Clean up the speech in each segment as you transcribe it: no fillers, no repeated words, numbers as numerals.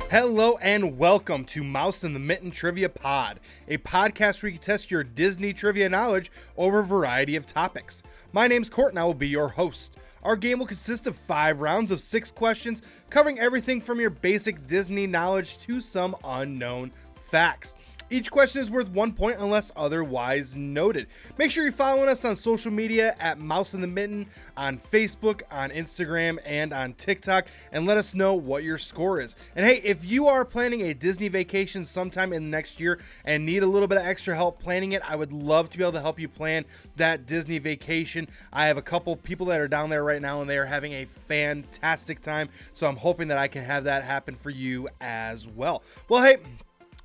Hello and welcome to Mouse in the Mitten Trivia Pod, a podcast where you can test your Disney trivia knowledge over a variety of topics. My name's Court and I will be your host. Our game will consist of 5 rounds of 6 questions, covering everything from your basic Disney knowledge to some unknown facts. Each question is worth 1 point unless otherwise noted. Make sure you're following us on social media at Mouse in the Mitten on Facebook, on Instagram, and on TikTok, and let us know what your score is. And hey, if you are planning a Disney vacation sometime in the next year and need a little bit of extra help planning it, I would love to be able to help you plan that Disney vacation. I have a couple people that are down there right now and they are having a fantastic time, so I'm hoping that I can have that happen for you as well. Well, hey,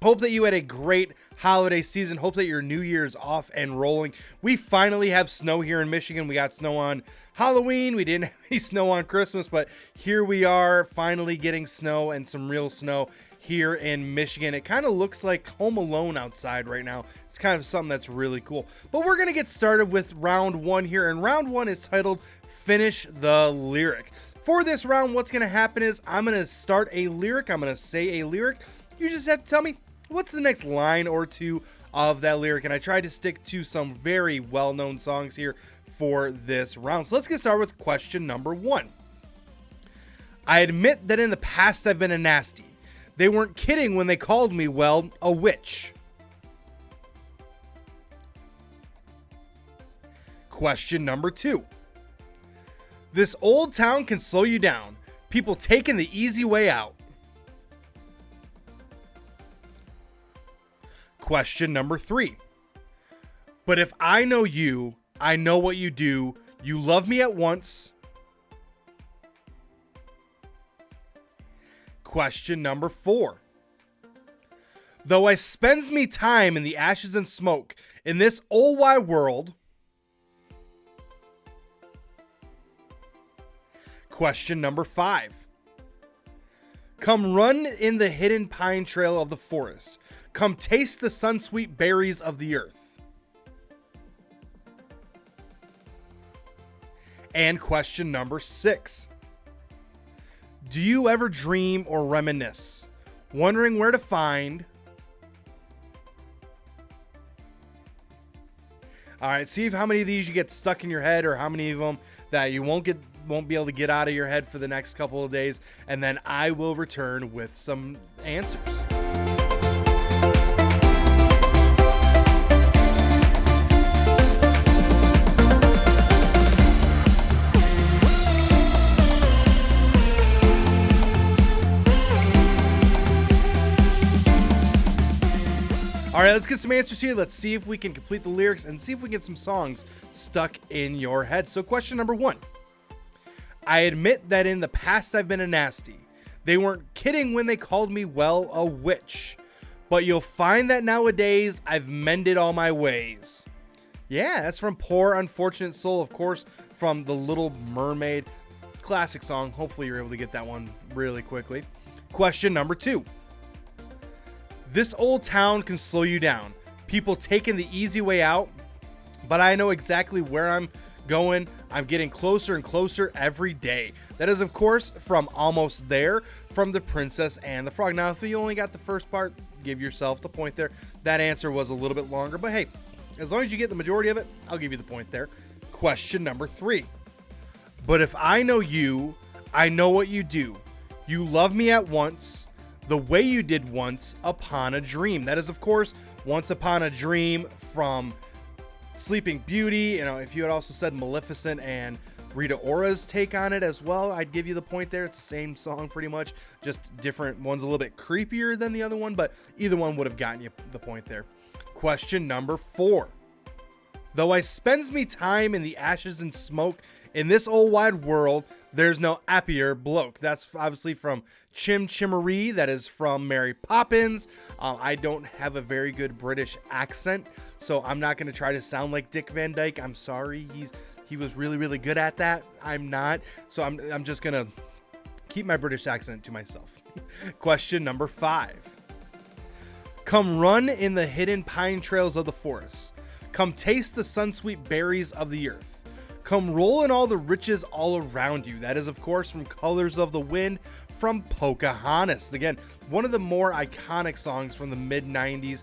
hope that you had a great holiday season. Hope that your New Year's off and rolling. We finally have snow here in Michigan. We got snow on Halloween. We didn't have any snow on Christmas, but here we are finally getting snow and some real snow here in Michigan. It kind of looks like Home Alone outside right now. It's kind of something that's really cool. But we're going to get started with round 1 here. And round 1 is titled Finish the Lyric. For this round, what's going to happen is I'm going to start a lyric. I'm going to say a lyric. You just have to tell me what's the next line or two of that lyric, and I tried to stick to some very well-known songs here for this round. So let's get started with question number 1. I admit that in the past I've been a nasty. They weren't kidding when they called me, well, a witch. Question number 2. This old town can slow you down. People taking the easy way out. Question number 3. But if I know you, I know what you do. You love me at once. Question number 4. Though I spends me time in the ashes and smoke in this old wide world. Question number 5. Come run in the hidden pine trail of the forest. Come taste the sun-sweet berries of the earth. And question number 6. Do you ever dream or reminisce, wondering where to find? All right, see how many of these you get stuck in your head or how many of them that you won't be able to get out of your head for the next couple of days, and then I will return with some answers. All right, let's get some answers here. Let's see if we can complete the lyrics and see if we can get some songs stuck in your head. So question number 1. I admit that in the past I've been a nasty. They weren't kidding when they called me, well, a witch. But you'll find that nowadays I've mended all my ways. Yeah, that's from Poor Unfortunate Soul, of course, from The Little Mermaid. Classic song. Hopefully you're able to get that one really quickly. Question number 2. This old town can slow you down. People taking the easy way out, but I know exactly where I'm going. I'm getting closer and closer every day. That is, of course, from Almost There, from The Princess and the Frog. Now, if you only got the first part, give yourself the point there. That answer was a little bit longer, but hey, as long as you get the majority of it, I'll give you the point there. Question number 3. But if I know you, I know what you do. You love me at once, the way you did once upon a dream. That is, of course, Once Upon a Dream from Sleeping Beauty. You know, if you had also said Maleficent and Rita Ora's take on it as well, I'd give you the point there. It's the same song pretty much, just different. One's a little bit creepier than the other one, but either one would have gotten you the point there. Question number 4. Though I spends me time in the ashes and smoke in this old wide world, there's no happier bloke. That's obviously from Chim Chimaree. That is from Mary Poppins. I don't have a very good British accent, so I'm not going to try to sound like Dick Van Dyke. I'm sorry. He was really, really good at that. I'm not. So I'm just going to keep my British accent to myself. Question number 5. Come run in the hidden pine trails of the forest. Come taste the sun-sweet berries of the earth. Come roll in all the riches all around you. That is, of course, from Colors of the Wind from Pocahontas. Again, one of the more iconic songs from the mid-90s.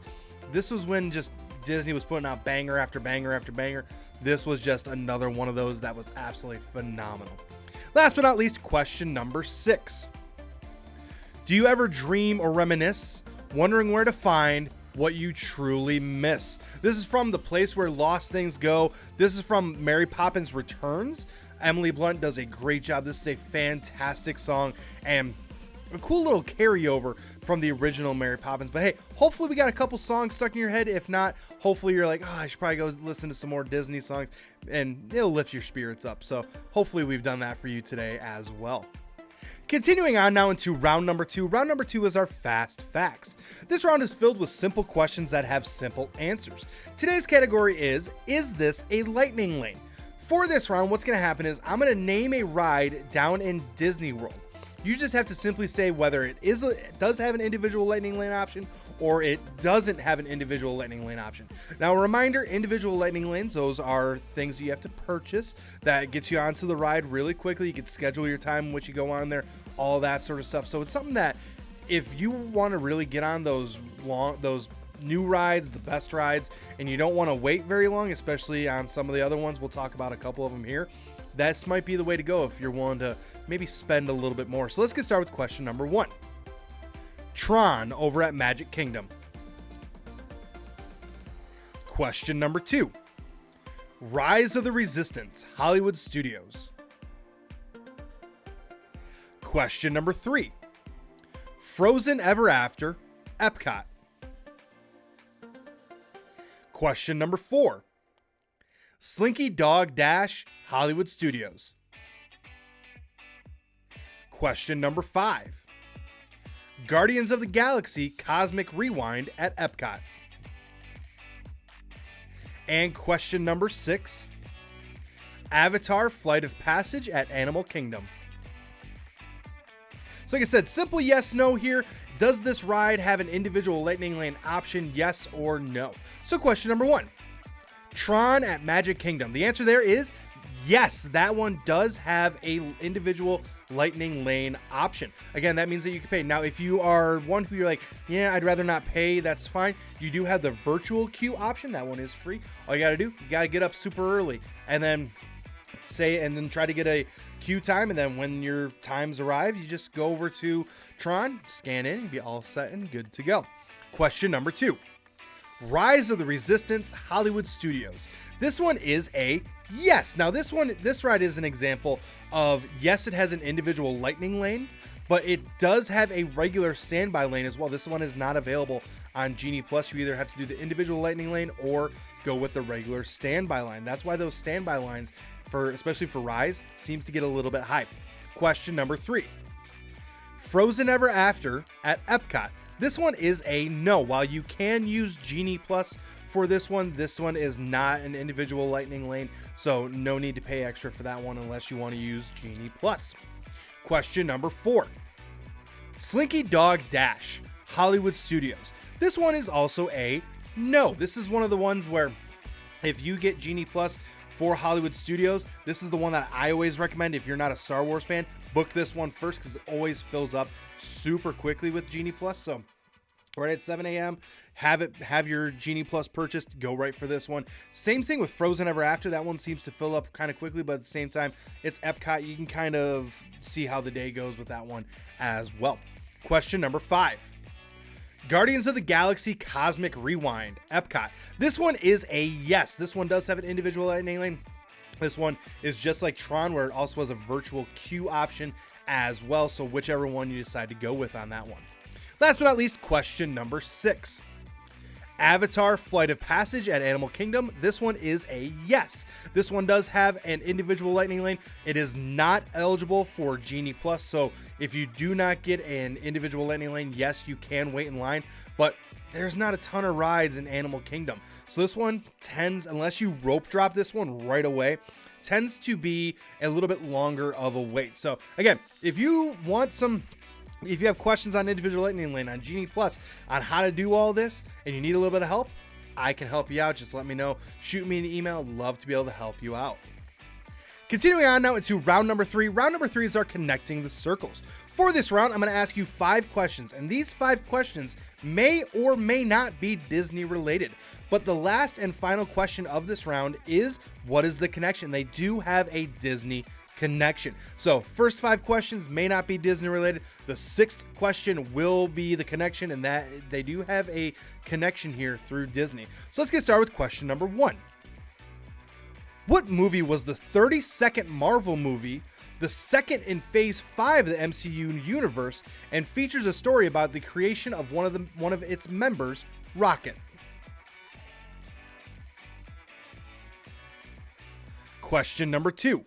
This was when just Disney was putting out banger after banger after banger. This was just another one of those that was absolutely phenomenal. Last but not least, question number 6. Do you ever dream or reminisce, wondering where to find what you truly miss? This is from The Place Where Lost Things Go. This is from Mary Poppins Returns. Emily Blunt does a great job. This is a fantastic song and a cool little carryover from the original Mary Poppins. But hey, hopefully we got a couple songs stuck in your head. If not, hopefully you're like, oh, I should probably go listen to some more Disney songs, and it'll lift your spirits up. So hopefully we've done that for you today as well. Continuing on now into round number 2. Round number 2 is our fast facts. This round is filled with simple questions that have simple answers. Today's category is this a lightning lane? For this round, what's going to happen is I'm going to name a ride down in Disney World. You just have to simply say whether it does have an individual lightning lane option or it doesn't have an individual lightning lane option. Now, a reminder, individual lightning lanes, those are things you have to purchase that gets you onto the ride really quickly. You can schedule your time in which you go on there, all that sort of stuff. So it's something that if you want to really get on those new rides, the best rides, and you don't want to wait very long, especially on some of the other ones, we'll talk about a couple of them here. This might be the way to go if you're willing to maybe spend a little bit more. So let's get started with question number 1. Tron over at Magic Kingdom. Question number 2. Rise of the Resistance, Hollywood Studios. Question number 3. Frozen Ever After, Epcot. Question number 4. Slinky Dog Dash, Hollywood Studios. Question number 5. Guardians of the Galaxy Cosmic Rewind at Epcot. And question number 6. Avatar Flight of Passage at Animal Kingdom. So like I said, simple yes, no here. Does this ride have an individual lightning lane option, yes or no? So question number 1. Tron at Magic Kingdom. The answer there is yes, that one does have a individual lightning lane option. Again, that means that you can pay. Now, if you are one who you're like, yeah, I'd rather not pay, that's fine. You do have the virtual queue option. That one is free. All you got to do, you got to get up super early and then try to get a queue time. And then when your times arrive, you just go over to Tron, scan in, and be all set and good to go. Question number 2. Rise of the Resistance, Hollywood Studios. This one is a yes. Now this ride is an example of, yes, it has an individual lightning lane, but it does have a regular standby lane as well. This one is not available on Genie Plus. You either have to do the individual lightning lane or go with the regular standby line. That's why those standby lines, especially for Rise, seems to get a little bit hyped. Question number 3. Frozen Ever After at Epcot. This one is a no. While you can use Genie Plus for this one is not an individual lightning lane, so no need to pay extra for that one unless you want to use Genie Plus. Question number 4. Slinky Dog Dash, Hollywood Studios. This one is also a no. This is one of the ones where if you get Genie Plus for Hollywood Studios, this is the one that I always recommend. If you're not a Star Wars fan, book this one first because it always fills up super quickly with Genie Plus. So right at 7 a.m., have your Genie Plus purchased, go right for this one. Same thing with Frozen Ever After. That one seems to fill up kind of quickly, but at the same time, it's Epcot. You can kind of see how the day goes with that one as well. Question number 5. Guardians of the Galaxy Cosmic Rewind, Epcot. This one is a yes. This one does have an individual lightning lane. This one is just like Tron, where it also has a virtual queue option as well. So whichever one you decide to go with on that one. Last but not least, question number 6. Avatar Flight of Passage at Animal Kingdom. This one is a yes. This one does have an individual lightning lane. It is not eligible for Genie Plus. So if you do not get an individual lightning lane, yes, you can wait in line, but there's not a ton of rides in Animal Kingdom. So this one tends, unless you rope drop this one right away, tends to be a little bit longer of a wait. So again, if you have questions on individual lightning lane, on Genie Plus, on how to do all this, and you need a little bit of help, I can help you out. Just let me know. Shoot me an email. I'd love to be able to help you out. Continuing on now into round number 3. Round number 3 is our connecting the circles. For this round, I'm going to ask you 5 questions, and these 5 questions may or may not be Disney related. But the last and final question of this round is, what is the connection? They do have a Disney connection. So first 5 questions may not be Disney related. The 6th question will be the connection, and that they do have a connection here through Disney. So let's get started with question number 1. What movie was the 32nd Marvel movie, the second in Phase 5 of the MCU universe, and features a story about the creation of one of its members, Rocket? Question number 2.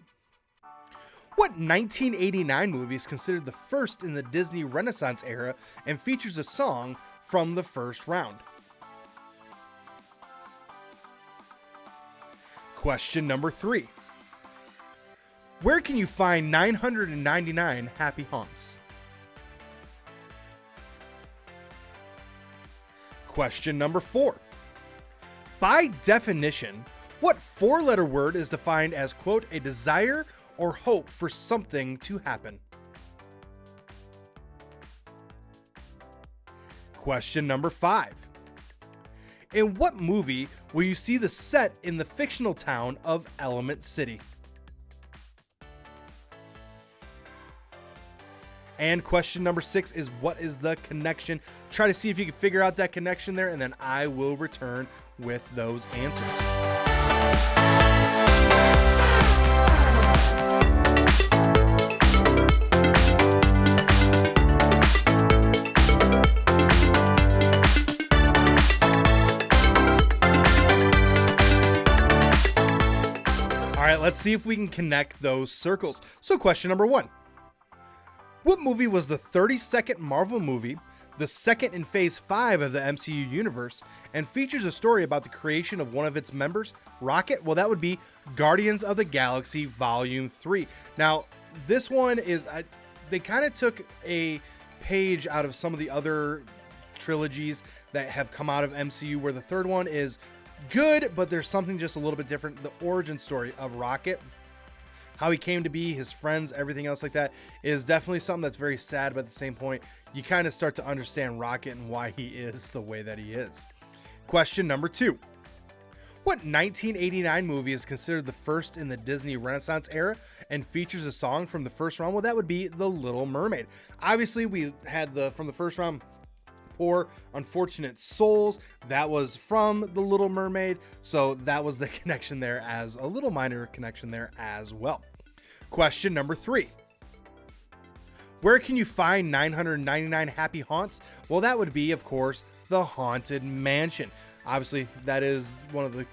What 1989 movie is considered the first in the Disney Renaissance era and features a song from the first round? Question number 3. Where can you find 999 happy haunts? Question number 4. By definition, what 4-letter word is defined as, quote, a desire or hope for something to happen? Question number 5. In what movie will you see the set in the fictional town of Element City? And question number 6 is, what is the connection? Try to see if you can figure out that connection there, and then I will return with those answers. All right, let's see if we can connect those circles. So question number 1. What movie was the 32nd Marvel movie, the second in Phase 5 of the MCU universe, and features a story about the creation of one of its members, Rocket? Well, that would be Guardians of the Galaxy Volume 3. Now, this one is, they kind of took a page out of some of the other trilogies that have come out of MCU, where the third one is good, but there's something just a little bit different. The origin story of Rocket, how he came to be, his friends, everything else like that, is definitely something that's very sad, but at the same point, you kind of start to understand Rocket and why he is the way that he is. Question number 2. What 1989 movie is considered the first in the Disney Renaissance era and features a song from the first round? Well, that would be The Little Mermaid. Obviously, we had from the first round, Poor Unfortunate Souls. That was from The Little Mermaid, so that was the connection there, as a little minor connection there as well. Question number 3. Where can you find 999 happy haunts? Well, that would be, of course, the Haunted Mansion. Obviously, that is one of the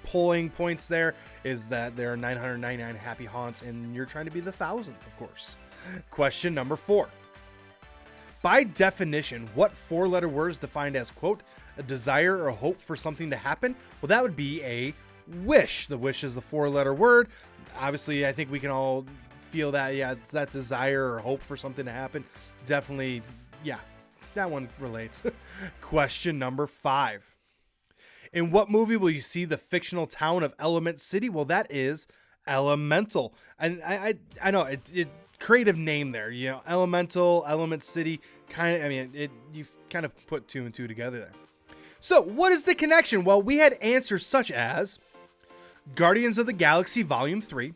polling points there, is that there are 999 happy haunts, and you're trying to be the 1,000th, of course. Question number 4. By definition, what 4-letter word is defined as, quote, a desire or hope for something to happen? Well, that would be a wish. The wish is the 4-letter word. Obviously, I think we can all feel that, yeah, it's that desire or hope for something to happen. Definitely, yeah, that one relates. Question number 5. In what movie will you see the fictional town of Element City? Well, that is Elemental. And I know it creative name there, you know, Elemental, Element City, kind of, I mean, you've kind of put 2 and 2 together there. So what is the connection? Well, we had answers such as Guardians of the Galaxy Volume 3,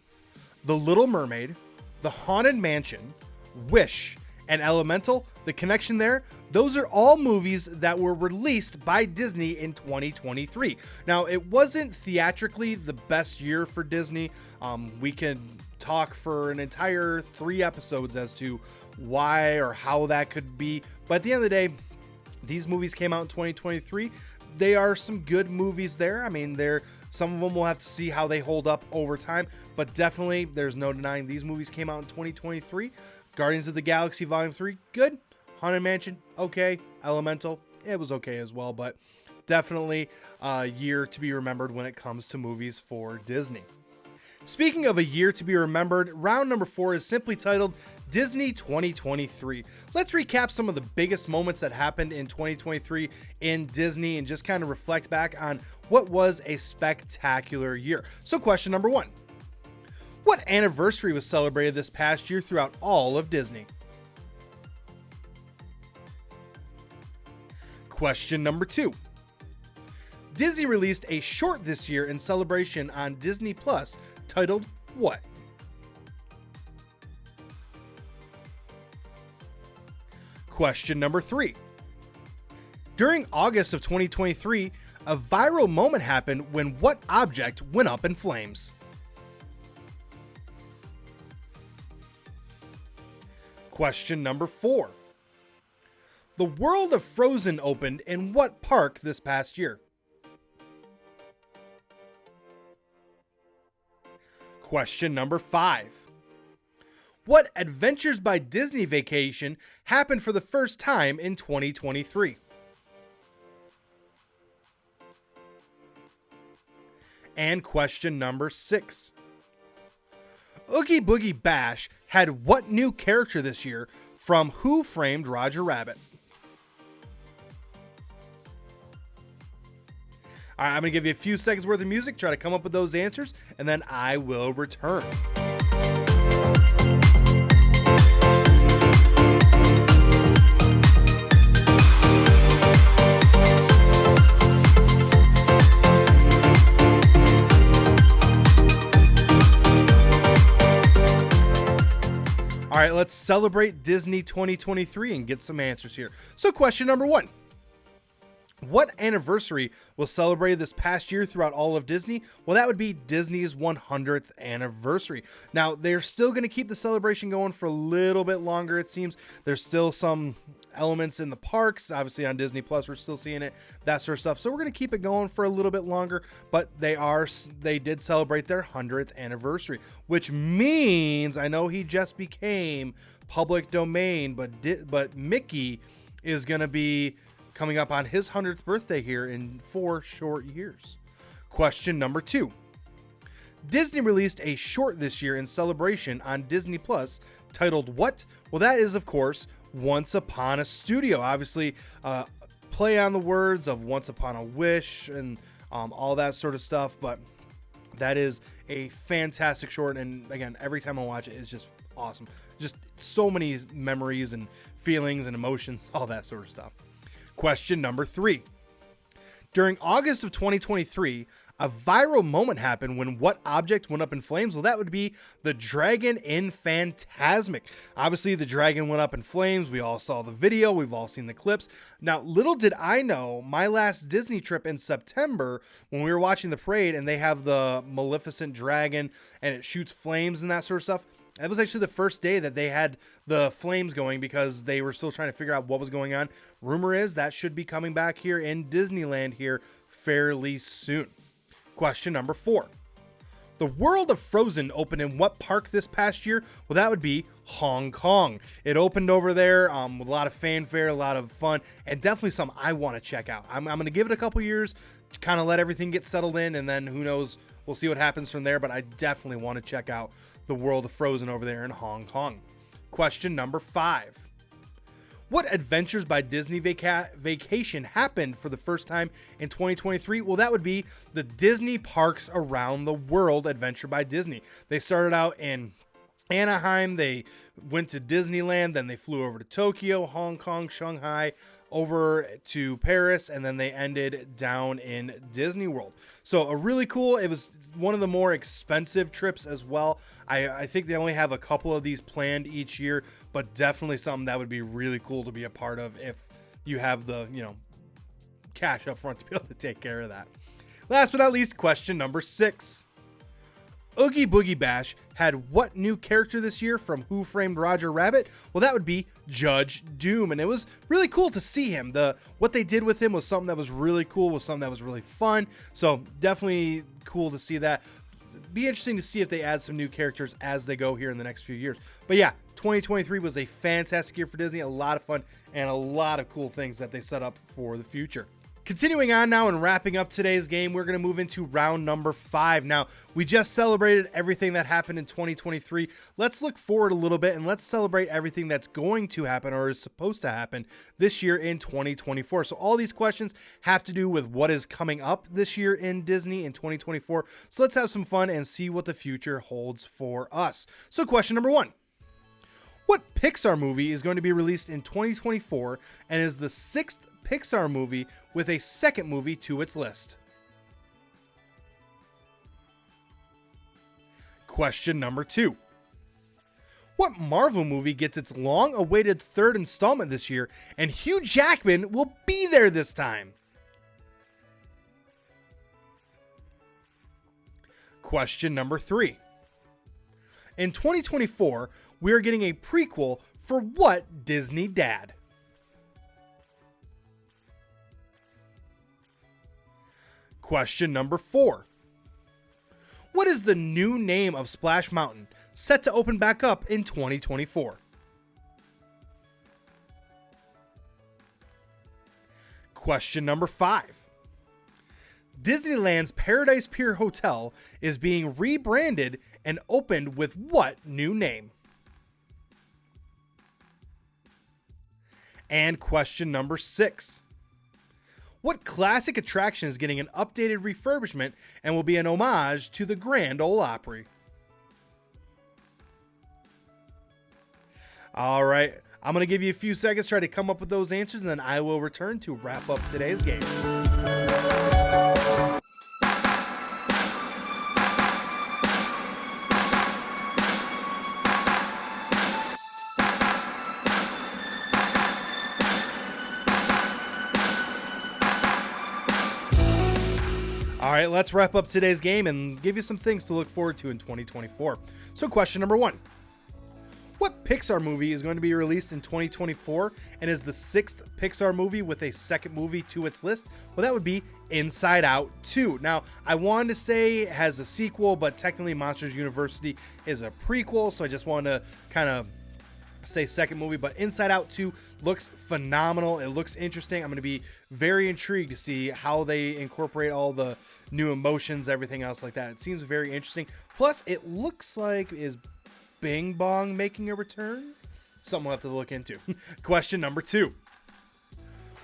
The Little Mermaid, The Haunted Mansion, Wish, and Elemental. The connection there, those are all movies that were released by Disney in 2023. Now, it wasn't theatrically the best year for Disney. We can talk for an entire 3 episodes as to why or how that could be. But at the end of the day, these movies came out in 2023. They are some good movies there. I mean, some of them we'll have to see how they hold up over time, but definitely there's no denying these movies came out in 2023. Guardians of the Galaxy Volume 3, good. Haunted Mansion, okay. Elemental, it was okay as well, but definitely a year to be remembered when it comes to movies for Disney. Speaking of a year to be remembered, round number 4 is simply titled Disney 2023. Let's recap some of the biggest moments that happened in 2023 in Disney and just kind of reflect back on what was a spectacular year. So question number 1. What anniversary was celebrated this past year throughout all of Disney? Question number 2. Disney released a short this year in celebration on Disney Plus titled what? Question number 3. During August of 2023, a viral moment happened when what object went up in flames? Question number 4. The World of Frozen opened in what park this past year? Question number 5. What Adventures by Disney vacation happened for the first time in 2023? And question number 6. Oogie Boogie Bash had what new character this year from Who Framed Roger Rabbit? All right, I'm going to give you a few seconds worth of music, try to come up with those answers, and then I will return. All right, let's celebrate Disney 2023 and get some answers here. So question number 1. What anniversary was celebrated this past year throughout all of Disney? Well, that would be Disney's 100th anniversary. Now, they're still going to keep the celebration going for a little bit longer, it seems. There's still some elements in the parks. Obviously, on Disney Plus, we're still seeing it, that sort of stuff. So we're going to keep it going for a little bit longer, but they did celebrate their 100th anniversary, which means, I know he just became public domain, but Mickey is going to be coming up on his 100th birthday here in 4 short years. Question number 2. Disney released a short this year in celebration on Disney Plus titled what? Well, that is, of course, Once Upon a Studio. Obviously, play on the words of Once Upon a Wish and all that sort of stuff, but that is a fantastic short, and again, every time I watch it, it's just awesome. Just so many memories and feelings and emotions, all that sort of stuff. Question number 3. During August of 2023, a viral moment happened when what object went up in flames? Well, that would be the dragon in Fantasmic. Obviously, the dragon went up in flames. We all saw the video. We've all seen the clips. Now, little did I know, my last Disney trip in September, when we were watching the parade and they have the Maleficent dragon and it shoots flames and that sort of stuff, that was actually the first day that they had the flames going because they were still trying to figure out what was going on. Rumor is that should be coming back here in Disneyland here fairly soon. Question number 4. The World of Frozen opened in what park this past year? Well, that would be Hong Kong. It opened over there with a lot of fanfare, a lot of fun, and definitely something I want to check out. I'm going to give it a couple years to kind of let everything get settled in, and then who knows, we'll see what happens from there, but I definitely want to check out the World of Frozen over there in Hong Kong. Question number 5. What Adventures by Disney vacation happened for the first time in 2023? Well, that would be the Disney Parks Around the World Adventure by Disney. They started out in Anaheim, they went to Disneyland, then they flew over to Tokyo, Hong Kong, Shanghai, over to Paris, and then they ended down in Disney World. So a really cool, it was one of the more expensive trips as well. I think they only have a couple of these planned each year, but definitely something that would be really cool to be a part of if you have the, cash up front to be able to take care of that. Last but not least, question number 6. Oogie Boogie Bash had what new character this year from Who Framed Roger Rabbit? Well, that would be Judge Doom, and it was really cool to see him. What they did with him was something that was really cool, was something that was really fun, so definitely cool to see that. Be interesting to see if they add some new characters as they go here in the next few years. But yeah, 2023 was a fantastic year for Disney, a lot of fun, and a lot of cool things that they set up for the future. Continuing on now and wrapping up today's game, we're going to move into round number 5. Now, we just celebrated everything that happened in 2023. Let's look forward a little bit and let's celebrate everything that's going to happen or is supposed to happen this year in 2024. So all these questions have to do with what is coming up this year in Disney in 2024. So let's have some fun and see what the future holds for us. So question number 1. What Pixar movie is going to be released in 2024 and is the 6th Pixar movie with a second movie to its list? Question number 2. What Marvel movie gets its long-awaited 3rd installment this year, and Hugh Jackman will be there this time? Question number 3. In 2024, we are getting a prequel for what Disney dad? Question number 4. What is the new name of Splash Mountain, set to open back up in 2024? Question number 5. Disneyland's Paradise Pier Hotel is being rebranded and opened with what new name? And question number 6. What classic attraction is getting an updated refurbishment and will be an homage to the Grand Ole Opry? All right, I'm going to give you a few seconds to try to come up with those answers, and then I will return to wrap up today's game. All right, let's wrap up today's game and give you some things to look forward to in 2024. So question number 1. What Pixar movie is going to be released in 2024 and is the 6th Pixar movie with a second movie to its list? Well, that would be Inside Out 2. Now, I wanted to say it has a sequel, but technically Monsters University is a prequel, so I just wanted to kind of say second movie, but Inside Out 2 looks phenomenal. It looks interesting. I'm going to be very intrigued to see how they incorporate all the new emotions, everything else like that. It seems very interesting. Plus, it looks like is Bing Bong making a return? Something we'll have to look into. Question number 2.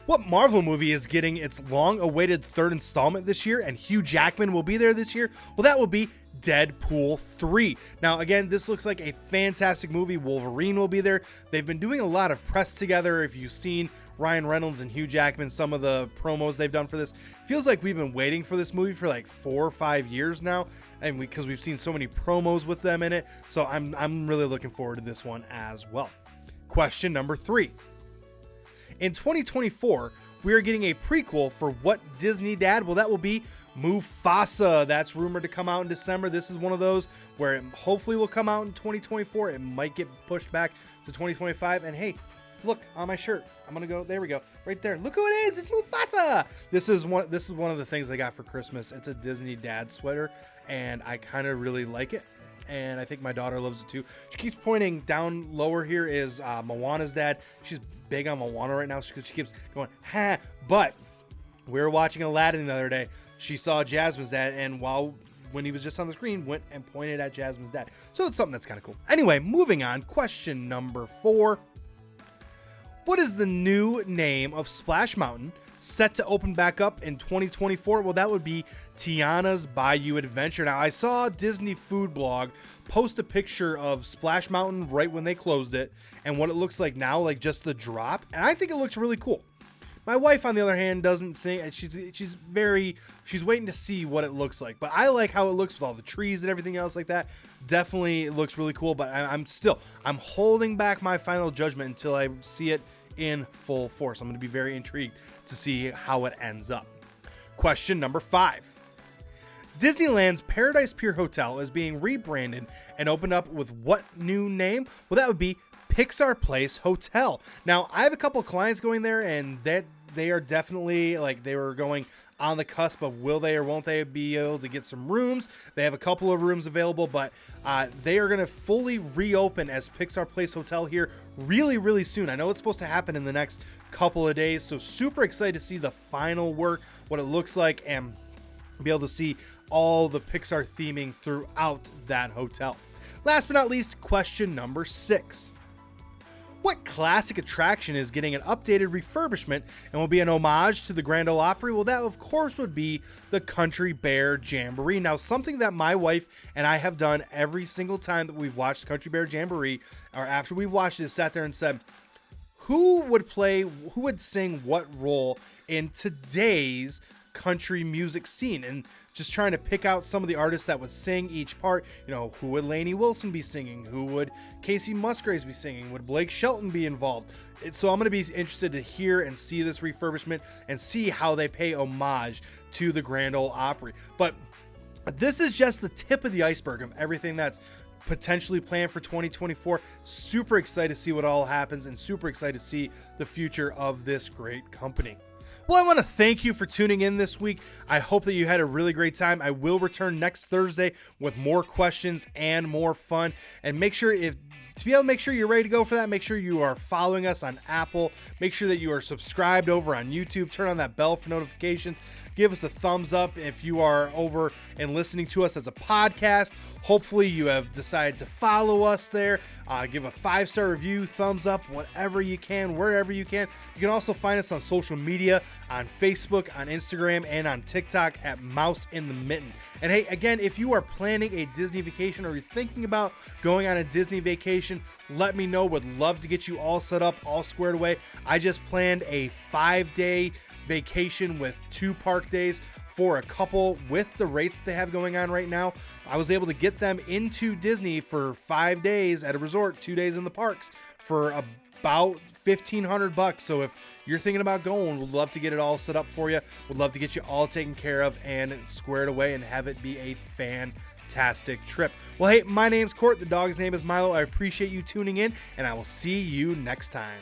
What Marvel movie is getting its long-awaited 3rd installment this year, and Hugh Jackman will be there this year? Well, that will be Deadpool 3. Now, again, this looks like a fantastic movie. Wolverine will be there. They've been doing a lot of press together. If you've seen Ryan Reynolds and Hugh Jackman, some of the promos they've done for this, feels like we've been waiting for this movie for like 4 or 5 years now, and because we've seen so many promos with them in it. So I'm really looking forward to this one as well. Question number 3. In 2024, we are getting a prequel for what Disney dad? Well, that will be Mufasa. That's rumored to come out in December. This is one of those where it hopefully will come out in 2024. It might get pushed back to 2025. And hey, look on my shirt. I'm gonna go. There we go. Right there. Look who it is. It's Mufasa. This is one of the things I got for Christmas. It's a Disney dad sweater, and I kind of really like it. And I think my daughter loves it too. She keeps pointing down lower here is Moana's dad. She's big on Moana right now. She keeps going, ha. But we were watching Aladdin the other day. She saw Jasmine's dad, and when he was just on the screen, went and pointed at Jasmine's dad. So it's something that's kind of cool. Anyway, moving on. Question number 4. What is the new name of Splash Mountain, set to open back up in 2024? Well, that would be Tiana's Bayou Adventure. Now, I saw Disney Food Blog post a picture of Splash Mountain right when they closed it and what it looks like now, like just the drop. And I think it looks really cool. My wife, on the other hand, doesn't think, she's waiting to see what it looks like. But I like how it looks with all the trees and everything else like that. Definitely looks really cool. But I'm holding back my final judgment until I see it in full force. I'm going to be very intrigued to see how it ends up. Question number 5. Disneyland's Paradise Pier Hotel is being rebranded and opened up with what new name? Well, that would be Pixar Place Hotel. Now, I have a couple clients going there, and that they are definitely like, they were going, on the cusp of will they or won't they be able to get some rooms. They have a couple of rooms available, but they are going to fully reopen as Pixar Place Hotel here really, really soon. I know it's supposed to happen in the next couple of days, so super excited to see the final work, what it looks like, and be able to see all the Pixar theming throughout that hotel. Last but not least, question number 6. What classic attraction is getting an updated refurbishment and will be an homage to the Grand Ole Opry? Well, that of course would be the Country Bear Jamboree. Now, something that my wife and I have done every single time that we've watched Country Bear Jamboree, or after we've watched it, sat there and said, who would sing what role in today's country music scene, and just trying to pick out some of the artists that would sing each part. You know, who would Lainey Wilson be singing? Who would Casey Musgraves be singing? Would Blake Shelton be involved? So I'm going to be interested to hear and see this refurbishment and see how they pay homage to the Grand Ole Opry. But this is just the tip of the iceberg of everything that's potentially planned for 2024. Super excited to see what all happens and super excited to see the future of this great company. Well, I want to thank you for tuning in this week. I hope that you had a really great time. I will return next Thursday with more questions and more fun. And make sure to be able to make sure you're ready to go for that, make sure you are following us on Apple. Make sure that you are subscribed over on YouTube. Turn on that bell for notifications. Give us a thumbs up if you are over and listening to us as a podcast. Hopefully you have decided to follow us there. Give a 5-star review, thumbs up, whatever you can, wherever you can. You can also find us on social media, on Facebook, on Instagram, and on TikTok at Mouse in the Mitten. And hey, again, if you are planning a Disney vacation or you're thinking about going on a Disney vacation, let me know. Would love to get you all set up, all squared away. I just planned a 5-day vacation with 2 park days for a couple with the rates they have going on right now. I was able to get them into Disney for 5 days at a resort, 2 days in the parks for about $1,500. So if you're thinking about going, we'd love to get it all set up for you. Would love to get you all taken care of and squared away and have it be a fantastic trip. Well, hey, my name's Court. The dog's name is Milo. I appreciate you tuning in, and I will see you next time.